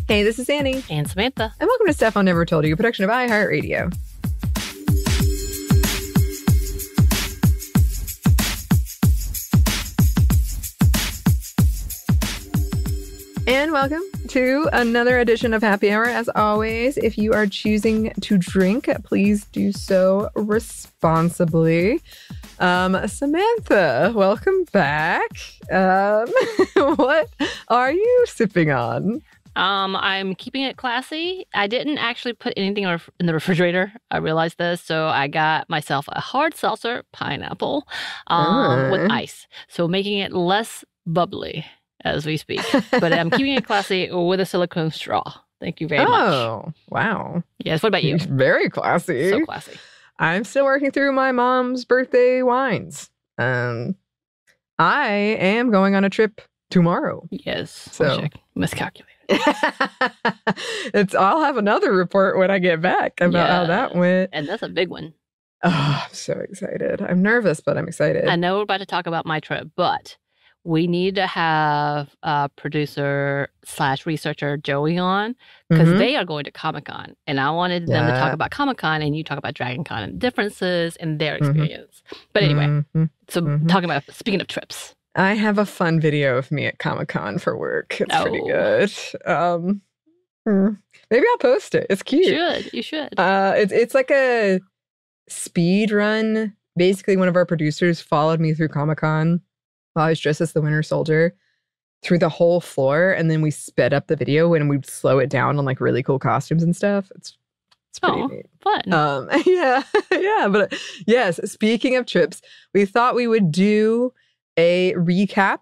Hey, this is Anney and Samantha. And welcome to Stuff I Never Told You, a production of iHeartRadio. And welcome to another edition of Happy Hour. As always, if you are choosing to drink, please do so responsibly. Samantha, welcome back. What are you sipping on? I'm keeping it classy. I didn't actually put anything in the refrigerator. I realized this, so I got myself a hard seltzer pineapple with ice, so making it less bubbly as we speak. But I'm keeping it classy with a silicone straw. Thank you very much. Oh, wow. Yes, what about you? Very classy. So classy. I'm still working through my mom's birthday wines. I am going on a trip tomorrow. Yes. So miscalculated. I'll have another report when I get back about how that went. And that's a big one. Oh, I'm so excited. I'm nervous, but I'm excited. I know we're about to talk about my trip, but we need to have producer / researcher Joey on because they are going to Comic-Con. And I wanted them to talk about Comic-Con and you talk about Dragon Con and differences and their experience. But anyway, talking about, speaking of trips. I have a fun video of me at Comic-Con for work. It's pretty good. Maybe I'll post it. It's cute. You should. It's like a speed run. Basically, one of our producers followed me through Comic-Con while I was dressed as the Winter Soldier through the whole floor. And then we sped up the video and we'd slow it down on like really cool costumes and stuff. It's pretty neat. Fun. Yeah. But yes, speaking of trips, we thought we would do a recap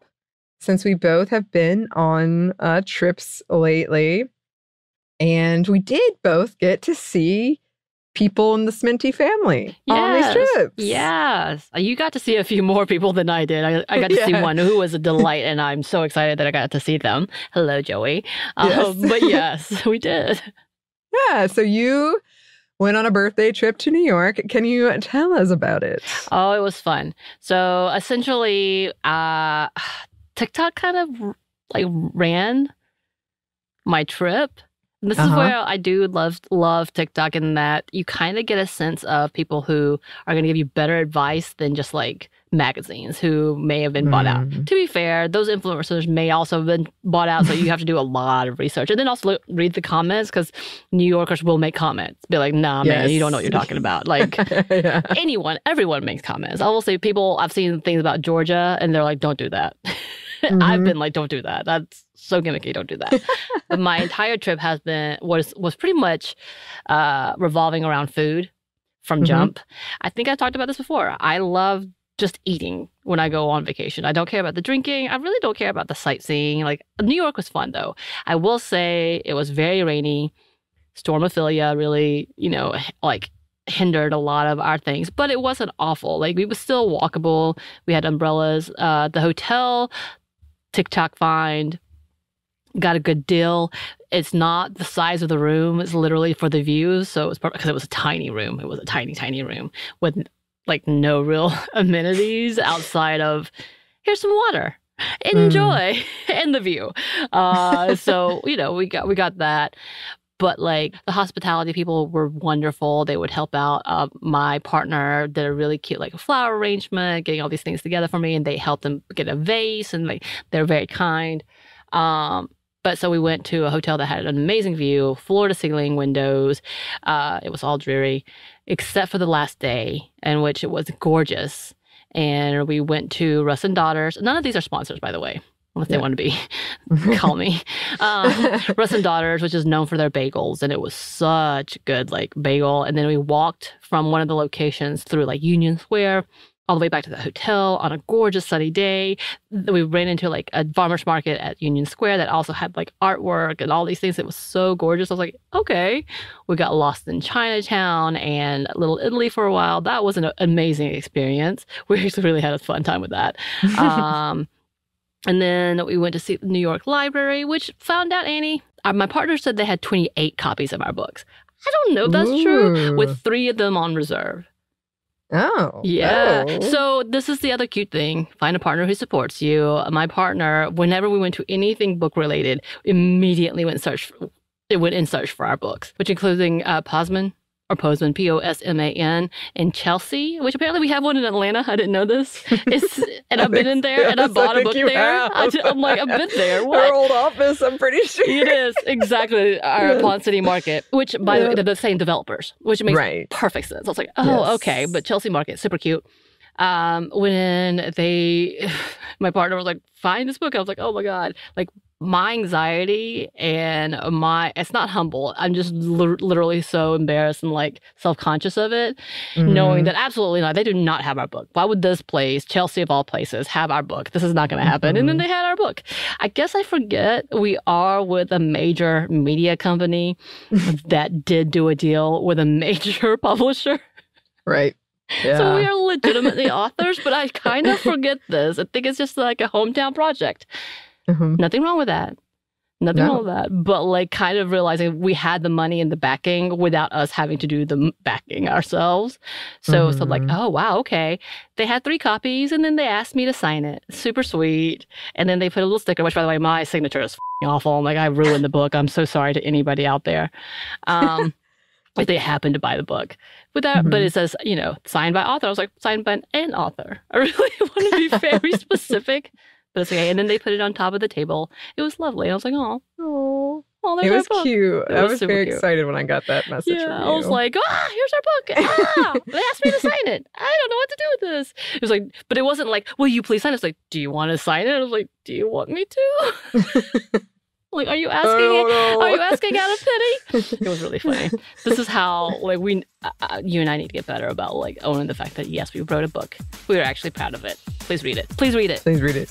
since we both have been on trips lately. And we did both get to see people in the SMNTY family on these trips. Yes. You got to see a few more people than I did. I got to see one who was a delight, and I'm so excited that I got to see them. Hello, Joey. But yes, we did. Yeah. So you went on a birthday trip to New York. Can you tell us about it? Oh, it was fun. So essentially, TikTok kind of like ran my trip. This is where I do love TikTok in that you kind of get a sense of people who are going to give you better advice than just like magazines who may have been bought out. To be fair, those influencers may also have been bought out, so you have to do a lot of research. And then also read the comments because New Yorkers will make comments. Be like, nah, man, you don't know what you're talking about. Like everyone makes comments. I will say I've seen things about Georgia and they're like, don't do that. I've been like, don't do that. That's so gimmicky. Don't do that. But my entire trip was pretty much revolving around food from jump. I think I talked about this before. I love just eating when I go on vacation. I don't care about the drinking. I really don't care about the sightseeing. Like New York was fun though. I will say it was very rainy. Storm Ophelia really, like hindered a lot of our things, but it wasn't awful. Like we were still walkable. We had umbrellas. The hotel, TikTok find, got a good deal. It's not the size of the room. It's literally for the views. So it was because it was a tiny room. It was a tiny, tiny room with like no real amenities outside of here's some water. Enjoy and the view. So, we got that. But like the hospitality people were wonderful. They would help out. My partner did a really cute like flower arrangement, getting all these things together for me, and they helped them get a vase, and like they're very kind. But so we went to a hotel that had an amazing view, floor-to-ceiling windows. It was all dreary, except for the last day, in which it was gorgeous. And we went to Russ and Daughters. None of these are sponsors, by the way, unless they want to be. Call me. Russ and Daughters, which is known for their bagels. And it was such good, like, bagel. And then we walked from one of the locations through, like, Union Square all the way back to the hotel on a gorgeous sunny day. We ran into like a farmer's market at Union Square that also had like artwork and all these things. It was so gorgeous. I was like, okay. We got lost in Chinatown and Little Italy for a while. That was an amazing experience. We actually really had a fun time with that. And then we went to see the New York Library, which found out, Anney, my partner said they had 28 copies of our books. I don't know if that's true, with 3 of them on reserve. Oh. Yeah. Oh. So this is the other cute thing. Find a partner who supports you. My partner, whenever we went to anything book related, immediately went in search for our books, which including Posman. Or Postman, Posman, in Chelsea, which apparently we have one in Atlanta. I didn't know this. And I've been in there, and I bought a book there. I'm like, I've been there. What? Our old office, I'm pretty sure. It is, exactly. Our Pond City Market, which, by the way, they're the same developers, which makes perfect sense. I was like, oh, okay. But Chelsea Market, super cute. When my partner was like, find this book, I was like, oh my God. Like, my anxiety and it's not humble. I'm just literally so embarrassed and like self-conscious of it, knowing that absolutely not. They do not have our book. Why would this place, Chelsea of all places, have our book? This is not going to happen. And then they had our book. I guess I forget we are with a major media company that did do a deal with a major publisher. Right. Yeah. So we are legitimately authors, but I kind of forget this. I think it's just like a hometown project. Nothing wrong with that. Nothing wrong with that. But like kind of realizing we had the money and the backing without us having to do the backing ourselves. So I'm like, oh, wow, okay. They had 3 copies and then they asked me to sign it. Super sweet. And then they put a little sticker, which by the way, my signature is awful. I'm like, I ruined the book. I'm so sorry to anybody out there. If they happen to buy the book. But it says, signed by author. I was like, signed by an author. I really want to be very specific. But it's okay. And then they put it on top of the table. It was lovely. I was like, oh, it was cute. I was very excited when I got that message from you. I was like, here's our book. They asked me to sign it. I don't know what to do with this. It was like, but it wasn't like, will you please sign it? It's like, do you want to sign it? I was like, do you want me to? Like, are you asking? Are you asking out of pity? It was really funny. This is how like you and I need to get better about like owning the fact that yes, we wrote a book. We are actually proud of it. Please read it. Please read it. Please read it.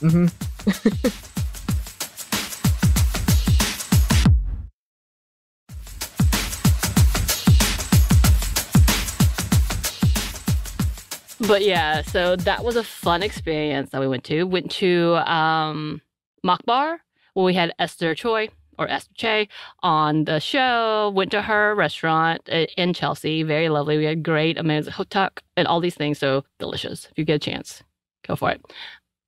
But yeah, so that was a fun experience that we went to. Went to Mock Bar. Well, we had Esther Choi on the show, went to her restaurant in Chelsea. Very lovely. We had great, amazing hotak and all these things. So delicious. If you get a chance, go for it.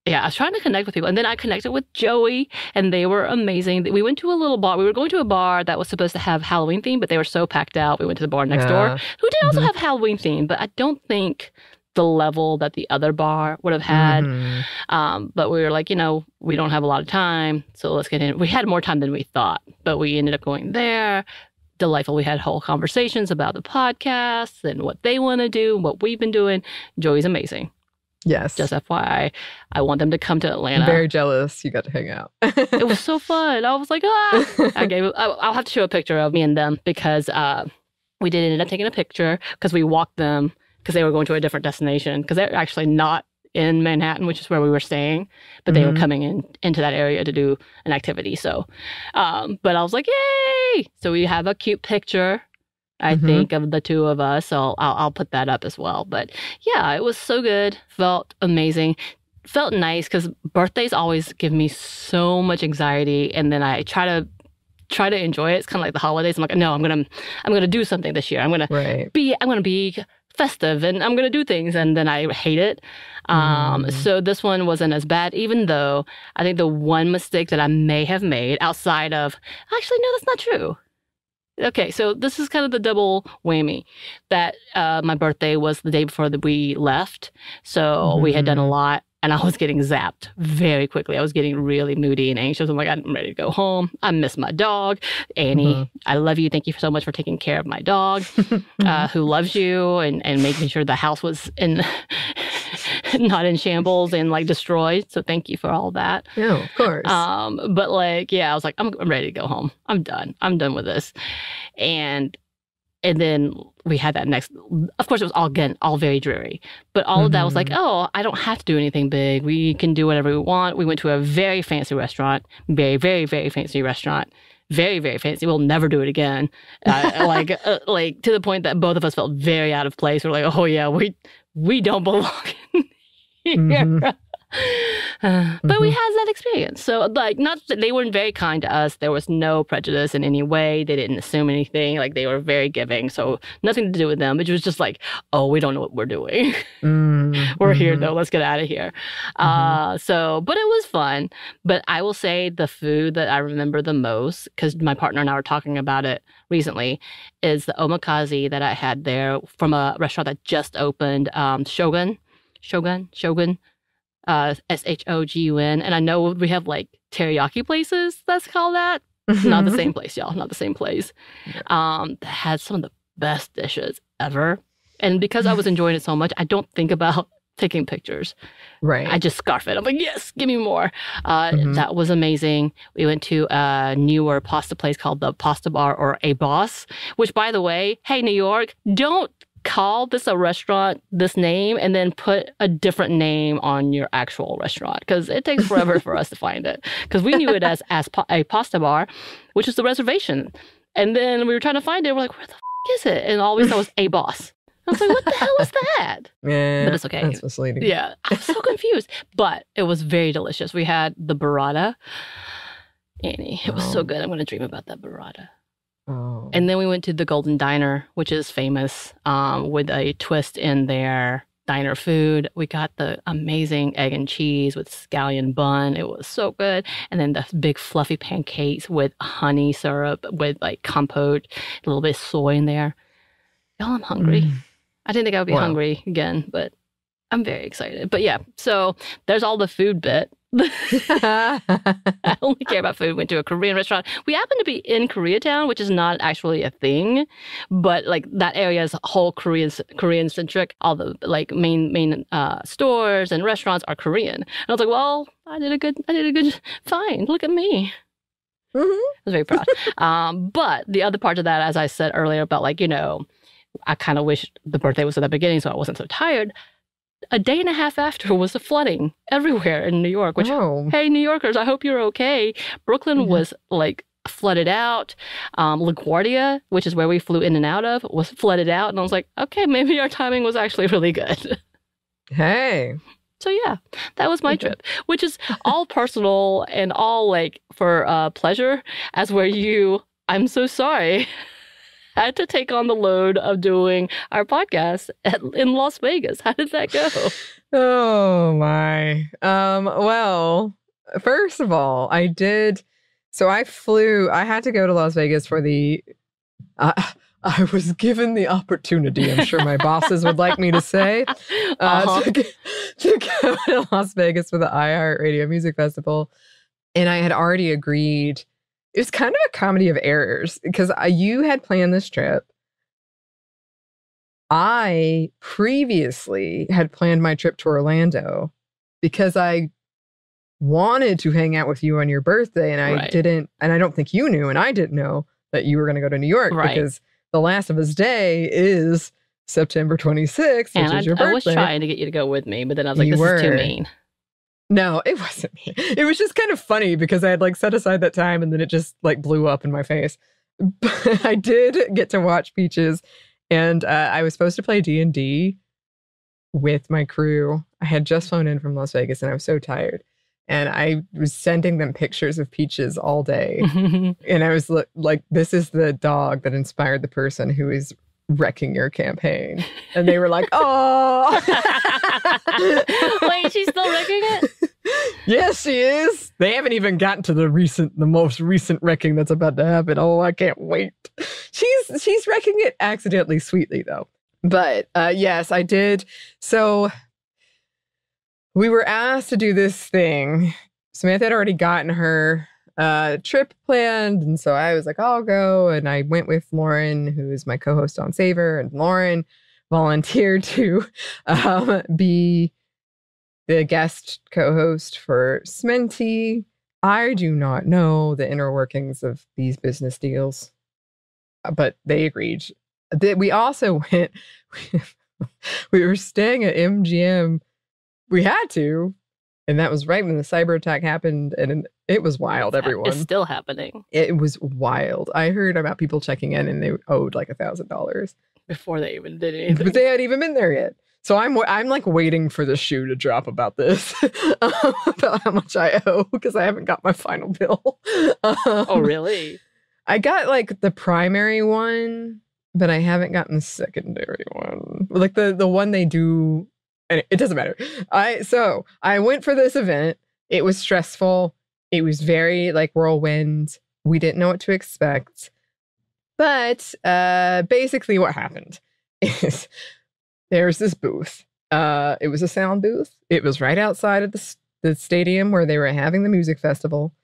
Yeah, I was trying to connect with people. And then I connected with Joey, and they were amazing. We went to a little bar. We were going to a bar that was supposed to have Halloween theme, but they were so packed out. We went to the bar next door, who did also have Halloween theme, but I don't think the level that the other bar would have had. But we were like, we don't have a lot of time, so let's get in. We had more time than we thought, but we ended up going there. Delightful. We had whole conversations about the podcast and what they want to do, what we've been doing. Joey's amazing. Yes. Just FYI, I want them to come to Atlanta. I'm very jealous you got to hang out. It was so fun. I was like, I'll have to show a picture of me and them because we did end up taking a picture because we walked them because they were going to a different destination because they're actually not in Manhattan, which is where we were staying, but they were coming into that area to do an activity. So, but I was like, yay! So we have a cute picture, I think, of the two of us. So I'll put that up as well. But yeah, it was so good. Felt amazing. Felt nice because birthdays always give me so much anxiety, and then I try to enjoy it. It's kind of like the holidays. I'm like, no, I'm gonna do something this year. I'm gonna be festive and I'm gonna do things, and then I hate it. So this one wasn't as bad, even though I think the one mistake that I may have made outside of actually no, that's not true. Okay, so this is kind of the double whammy that my birthday was the day before that we left. So we had done a lot. And I was getting zapped very quickly. I was getting really moody and anxious. I'm like, I'm ready to go home. I miss my dog. Annie, I love you. Thank you so much for taking care of my dog, who loves you and making sure the house was not in shambles and like destroyed. So thank you for all that. Yeah, of course. But like, yeah, I was like, I'm ready to go home. I'm done. I'm done with this. And then we had that next, of course, it was all very dreary. But all of that was like, oh, I don't have to do anything big. We can do whatever we want. We went to a very fancy restaurant, very, very, very fancy restaurant. Very, very fancy. We'll never do it again. Like to the point that both of us felt very out of place. We're like, oh yeah, we don't belong here. But we had that experience. So, like, not that they weren't very kind to us. There was no prejudice in any way. They didn't assume anything. Like, they were very giving. So, nothing to do with them. It was just like, oh, we don't know what we're doing. We're here, though. Let's get out of here. But it was fun. But I will say the food that I remember the most, because my partner and I were talking about it recently, is the omakase that I had there from a restaurant that just opened, Shogun. Shogun. And I know we have like teriyaki places that's called that. Not the same place, y'all. Not the same place. That had some of the best dishes ever. And because I was enjoying it so much, I don't think about taking pictures. Right. I just scarf it. I'm like, yes, give me more. That was amazing. We went to a newer pasta place called the Pasta Bar or A Boss, which, by the way, hey, New York, don't call this a restaurant, this name, and then put a different name on your actual restaurant, because it takes forever for us to find it. Because we knew it as a pasta bar, which is the reservation. And then we were trying to find it. We're like, where the is it? And all we saw was A Boss. I was like, what the hell is that? Yeah, but it's okay. That's misleading. Yeah, I was so confused. But it was very delicious. We had the burrata. Annie, it was so good. I'm going to dream about that burrata. Oh. And then we went to the Golden Diner, which is famous with a twist in their diner food. We got the amazing egg and cheese with scallion bun. It was so good. And then the big fluffy pancakes with honey syrup with like compote, a little bit of soy in there. Y'all, I'm hungry. I didn't think I would be hungry again, but I'm very excited. But yeah, so there's all the food bit. I only care about food. Went to a Korean restaurant. We happened to be in Koreatown, which is not actually a thing, but like that area is whole Korean centric. All the like main stores and restaurants are Korean. And I was like, well, I did a good find. Look at me. I was very proud. But the other part of that, as I said earlier, about like, you know, I kind of wish the birthday was at the beginning so I wasn't so tired. A day and a half after was the flooding everywhere in New York, which, hey, New Yorkers, I hope you're okay. Brooklyn was like flooded out. LaGuardia, which is where we flew in and out of, was flooded out. And I was like, okay, maybe our timing was actually really good. Hey. So yeah, that was my trip, which is all personal and all like for pleasure, as where I'm so sorry, had to take on the load of doing our podcast in Las Vegas. How did that go? Oh my. Well, first of all, I had to go to Las Vegas for I was given the opportunity, I'm sure my bosses would like me to say, to go to Las Vegas for the iHeartRadio Music Festival. And I had already agreed. It was kind of a comedy of errors because you had planned this trip. I previously had planned my trip to Orlando because I wanted to hang out with you on your birthday, and I didn't, and I don't think you knew, and I didn't know that you were going to go to New York because The Last of Us Day is September 26th, which is your birthday. I was trying to get you to go with me, but then I was like, this is too mean. No, it wasn't me. It was just kind of funny because I had like set aside that time and then it just like blew up in my face. But I did get to watch Peaches, and I was supposed to play D&D with my crew. I had just flown in from Las Vegas and I was so tired. And I was sending them pictures of Peaches all day. And I was like, this is the dog that inspired the person who is wrecking your campaign. And they were like, oh. Wait, she's still wrecking it? Yes, she is. They haven't even gotten to the most recent wrecking that's about to happen. Oh, I can't wait. She's wrecking it accidentally sweetly, though. But yes, I did. So we were asked to do this thing. Samantha had already gotten her trip planned, and so I was like, I'll go. And I went with Lauren, who is my co-host on Savor, and Lauren volunteered to be the guest co-host for SMNTY. I do not know the inner workings of these business deals, but they agreed. We also went, we were staying at MGM. We had to, and that was right when the cyber attack happened, and it was wild, everyone. It's still happening. It was wild. I heard about people checking in, and they owed like $1,000. Before they even did anything. But they hadn't even been there yet. So I'm like waiting for the shoe to drop about this, about how much I owe, because I haven't got my final bill. Oh, really? I got like the primary one, but I haven't gotten the secondary one. Like the one they do, and it doesn't matter. So I went for this event. It was stressful. It was very like whirlwind. We didn't know what to expect. But basically what happened is there's this booth. It was a sound booth. It was right outside of the stadium where they were having the music festival.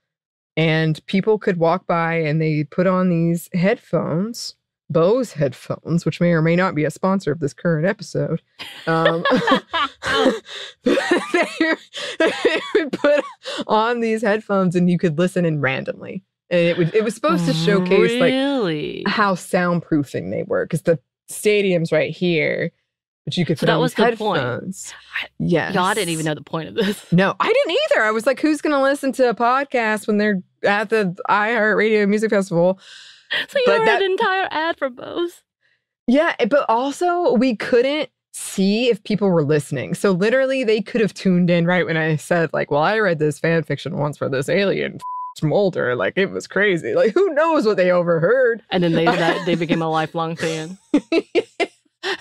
And people could walk by and they put on these headphones, Bose headphones, which may or may not be a sponsor of this current episode. They would put on these headphones and you could listen in randomly. And it was supposed to showcase like how soundproofing they were, because the stadium's right here, but you could put on these headphones. Yes. Y'all didn't even know the point of this. No, I didn't either. I was like, who's going to listen to a podcast when they're at the iHeartRadio Music Festival? So you heard an entire ad for Bose. Yeah, but also we couldn't see if people were listening. So literally they could have tuned in right when I said like, well, I read this fan fiction once for this alien Mulder. Like, it was crazy. Like, who knows what they overheard? And then they became a lifelong fan.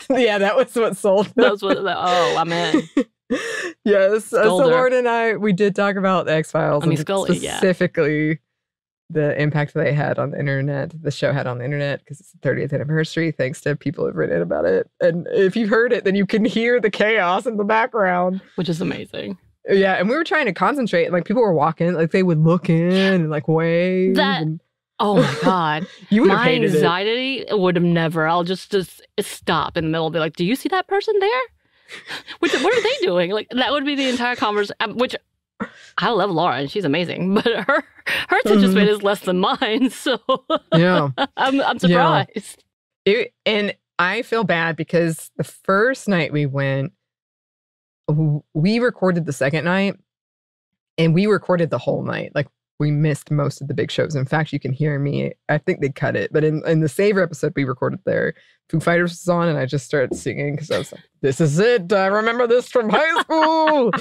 Yeah, that was what sold them. That was what, I'm in. Yes. So Lauren and I, we did talk about the X-Files. Specifically the impact they had on the internet, the show had on the internet, because it's the 30th anniversary, thanks to people who've written about it. And if you've heard it, then you can hear the chaos in the background. Which is amazing. Yeah, and we were trying to concentrate. Like, people were walking, like, they would look in and, like, wave. Oh, my God. You would have my hated anxiety would have never. I'll just stop in the middle and be like, do you see that person there? What are they doing? Like, that would be the entire conversation, which I love Lauren. She's amazing. But her attention span is less than mine, so yeah. I'm surprised. Yeah. And I feel bad because the first night we went, we recorded the second night, and we recorded the whole night. Like, we missed most of the big shows. In fact, you can hear me. I think they cut it. But in the Savor episode we recorded there, Foo Fighters was on, and I just started singing because I was like, this is it. I remember this from high school.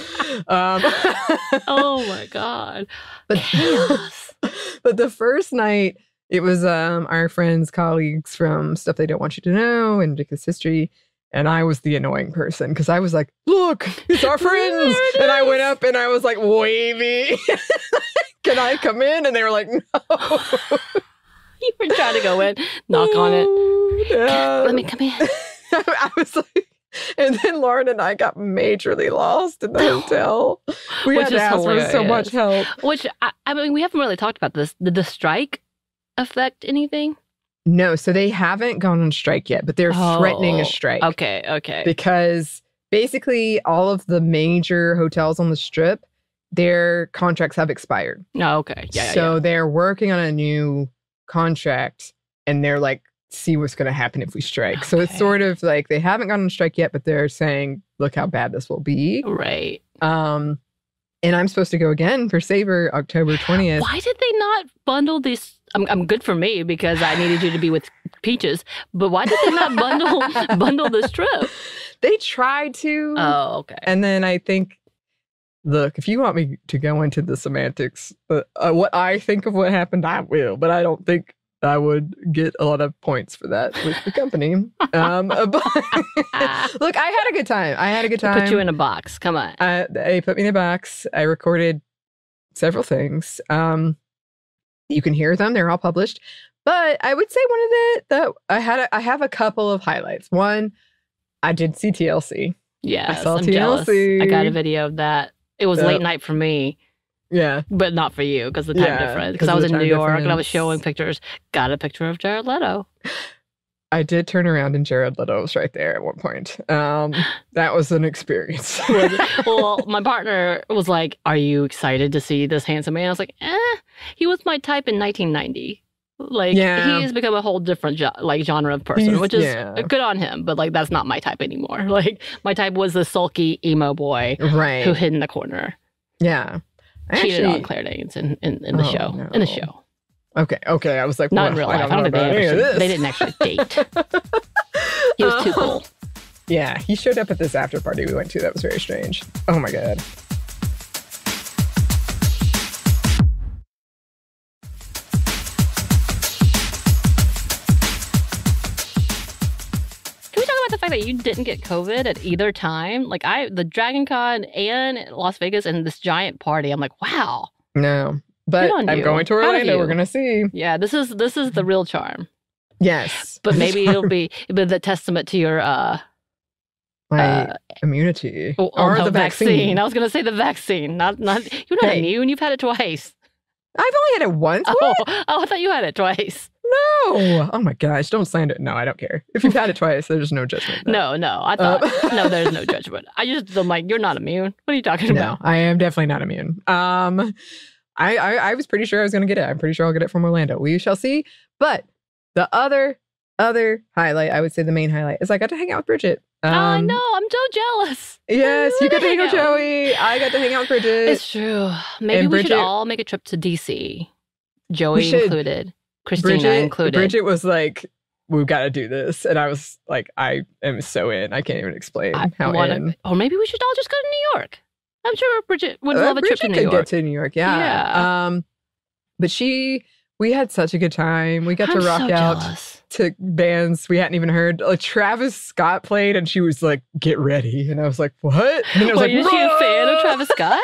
Oh, my God. But, chaos. But the first night, it was our friends, colleagues from Stuff They Don't Want You to Know and Ridiculous History. And I was the annoying person because I was like, look, it's our friends. And I went up and I was like, wavy. Can I come in? And they were like, no. You were trying to go in, knock on it. Yeah. Let me come in. I was like, and then Lauren and I got majorly lost in the hotel. We had to ask for so much help. Which, I mean, we haven't really talked about this. Did the strike affect anything? No, so they haven't gone on strike yet, but they're threatening a strike. Okay. Because basically all of the major hotels on the Strip, their contracts have expired. Oh, okay. Yeah. So they're working on a new contract, and they're like, see what's going to happen if we strike. Okay. So it's sort of like they haven't gone on strike yet, but they're saying, look how bad this will be. Right. And I'm supposed to go again for Savor October 20th. Why did they not bundle these? I'm good for me because I needed you to be with Peaches. But why did they not bundle this trip? They tried to. Oh, okay. And then I think, look, if you want me to go into the semantics, what I think of what happened, I will. But I don't think I would get a lot of points for that with the company. But look, I had a good time. They put you in a box. Come on. They put me in a box. I recorded several things. You can hear them. They're all published. But I would say one of I have a couple of highlights. One, I did see TLC. Yes, I saw I'm TLC. jealous. I got a video of that. It was late night for me. Yeah. But not for you because the time difference. Because I was in New York and I was showing pictures. Got a picture of Jared Leto. I did turn around and Jared Leto was right there at one point. That was an experience. Well, my partner was like, are you excited to see this handsome man? I was like, he was my type in 1990. Like, he has become a whole different genre of person, which is good on him. But like, that's not my type anymore. Like, my type was the sulky emo boy who hid in the corner. Yeah. Cheated on Claire Danes in the show. No. In the show. Okay. I was like, not in real life. I don't think they didn't actually date. He was too cool. Yeah, he showed up at this after party we went to. That was very strange. Oh my God. Can we talk about the fact that you didn't get COVID at either time? Like the Dragon Con and Las Vegas and this giant party. I'm like, wow. No, but I'm going to Orlando. We're going to see. Yeah, this is the real charm. Yes. But maybe it'll be the testament to your my immunity or the vaccine. I was going to say the vaccine. Not you're not immune. You've had it twice. I've only had it once. Oh, I thought you had it twice. No. Oh my gosh. Don't slander it. No, I don't care. If you've had it twice, there's no judgment. No. I thought no, there's no judgment. I'm like, you're not immune. What are you talking about? No, I am definitely not immune. I was pretty sure I was going to get it. I'm pretty sure I'll get it from Orlando. We shall see. But the other highlight, I would say the main highlight, is I got to hang out with Bridget. I know. I'm so jealous. Yes, you got to hang out with Joey. I got to hang out with Bridget. It's true. Maybe we should all make a trip to DC. Joey included. Christina included. Bridget was like, we've got to do this. And I was like, I am so in. I can't even explain how in. Or maybe we should all just go to New York. I'm sure Bridget would love a trip to New York. Bridget could get to New York, yeah. But we had such a good time. We got to rock out to bands we hadn't even heard. Like Travis Scott played, and she was like, "Get ready," and I was like, "What?" And I was like, is she a fan of Travis Scott?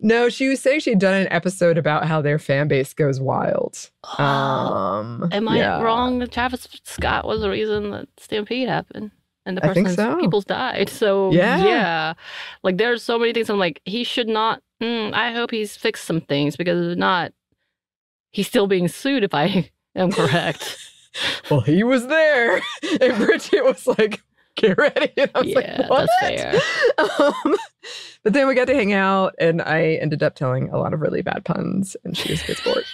No, she was saying she'd done an episode about how their fan base goes wild. Am I wrong that Travis Scott was the reason that Stampede happened? And the people's died. So, yeah. Like, there's so many things. I'm like, he should not. I hope he's fixed some things because if not, he's still being sued if I am correct. Well, he was there. And Bridget was like, get ready. And I was like, what? That's fair. But then we got to hang out and I ended up telling a lot of really bad puns and she was a good sport.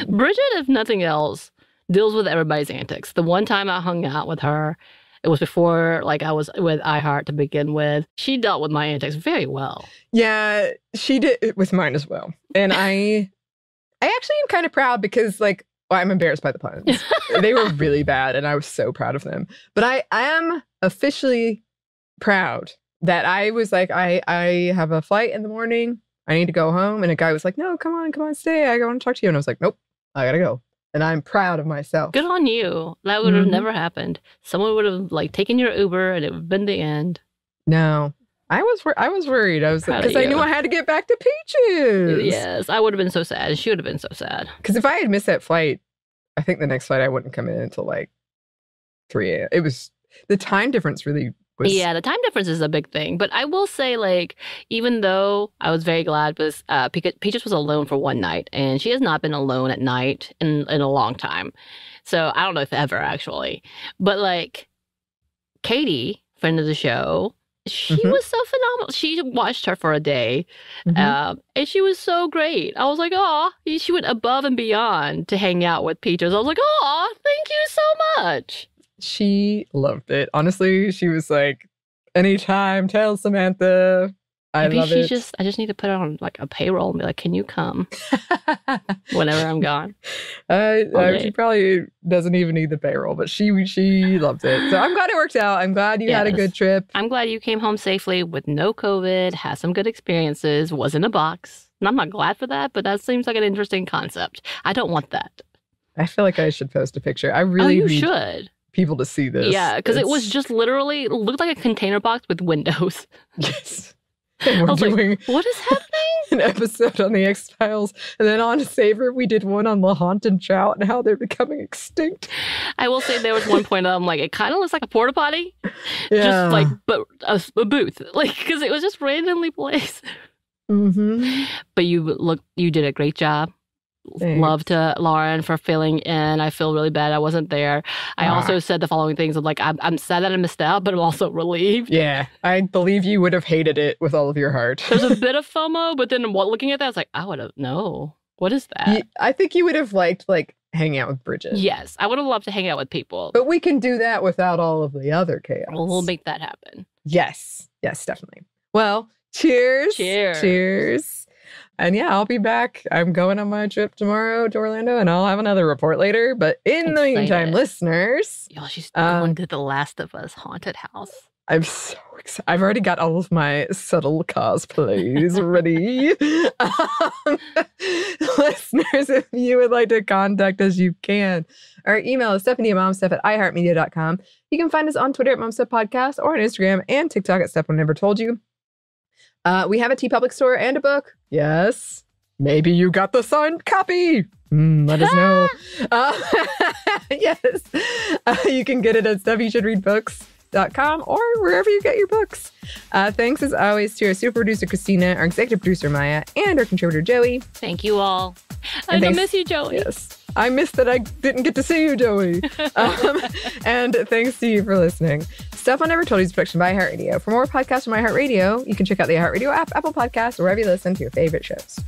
Bridget, if nothing else, deals with everybody's antics. The one time I hung out with her, it was before I was with iHeart to begin with. She dealt with my antics very well. Yeah, she did with mine as well. And I actually am kind of proud because I'm embarrassed by the puns. They were really bad and I was so proud of them. But I am officially proud that I was like, I have a flight in the morning. I need to go home. And a guy was like, no, come on, stay. I want to talk to you. And I was like, nope, I got to go. And I'm proud of myself. Good on you. That would have never happened. Someone would have taken your Uber and it would have been the end. No, I was worried. I was because I knew I had to get back to Peaches. Yes, I would have been so sad. She would have been so sad. Because if I had missed that flight, I think the next flight I wouldn't come in until 3 a.m. It was the time difference really was. Yeah, the time difference is a big thing. But I will say, even though I was very glad because Peaches was alone for one night, and she has not been alone at night in a long time. So I don't know if ever actually. But Katie, friend of the show. She was so phenomenal. She watched her for a day, and she was so great. I was like, oh, she went above and beyond to hang out with Peaches. I was like, oh, thank you so much. She loved it. Honestly, she was like, anytime, tell Samantha. I love it. I just need to put her on a payroll and be like, can you come whenever I'm gone? She probably doesn't even need the payroll, but she loved it. So I'm glad it worked out. I'm glad you had a good trip. I'm glad you came home safely with no COVID, had some good experiences, was in a box. And I'm not glad for that, but that seems like an interesting concept. I don't want that. I feel like I should post a picture. I really should. People to see this. Yeah, because it was just literally looked like a container box with windows. Yes. And we're doing what is happening? An episode on the X-Files. And then on Savor, we did one on LaHaunt and Trout and how they're becoming extinct. I will say there was one point I'm like, it kind of looks like a porta potty. Yeah. Just but a booth. Because it was just randomly placed. But you did a great job. Thanks. Love to Lauren for filling in. I feel really bad I wasn't there. I also said the following things of I'm sad that I missed out, but I'm also relieved. Yeah, I believe you would have hated it with all of your heart. There's a bit of FOMO, but then looking at that, I was like, I would have, no. What is that? I think you would have liked hanging out with Bridget. Yes, I would have loved to hang out with people. But we can do that without all of the other chaos. Well, we'll make that happen. Yes, definitely. Well, cheers. Cheers. Cheers. And yeah, I'll be back. I'm going on my trip tomorrow to Orlando, and I'll have another report later. But in the meantime, listeners, yo, she's going to the Last of Us haunted house. I'm so excited. I've already got all of my subtle cosplays ready. Listeners, if you would like to contact us, you can. Our email is stephanie@momstuff@iheartmedia.com. You can find us on Twitter @momstuffpodcast or on Instagram and TikTok @StuffOneNeverToldYou. We have a TeePublic store and a book. Yes. Maybe you got the signed copy. Let us know. Yes. You can get it at StuffYouShouldReadBooks.com or wherever you get your books. Thanks as always to our super producer Christina, our executive producer Maya, and our contributor Joey. Thank you all. I miss you, Joey. Yes. I missed that I didn't get to see you, Joey. And thanks to you for listening. Stuff I Never Told You is a production by iHeartRadio. For more podcasts from iHeartRadio, you can check out the iHeartRadio app, Apple Podcasts, or wherever you listen to your favorite shows.